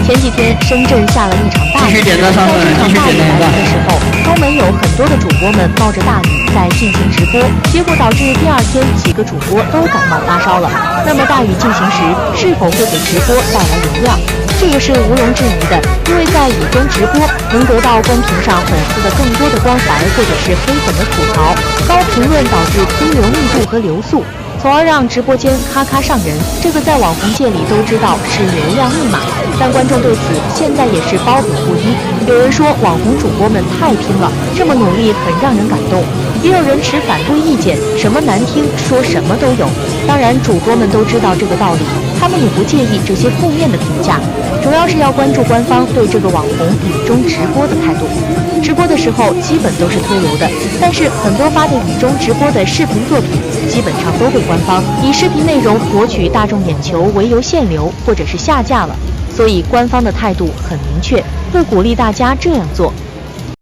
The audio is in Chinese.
前几天深圳下了一场大雨，在这场大雨来临的时候，都没有很多的主播们冒着大雨在进行直播，结果导致第二天几个主播都感冒发烧了。那么大雨进行时，是否会给直播带来流量？这个是毋庸置疑的，因为在雨中直播能得到公屏上粉丝的更多的关怀，或者是黑粉的吐槽，高评论导致推流密度和流速，从而让直播间咔咔上人。这个在网红界里都知道是流量密码，但观众对此现在也是褒贬不一。有人说网红主播们太拼了，这么努力很让人感动，也有人持反对意见，什么难听说什么都有。当然主播们都知道这个道理，他们也不介意这些负面的评价，主要是要关注官方对这个网红雨中直播的态度。直播的时候基本都是推流的，但是很多发的雨中直播的视频作品基本上都被官方以视频内容博取大众眼球为由限流或者是下架了，所以官方的态度很明确，不鼓励大家这样做。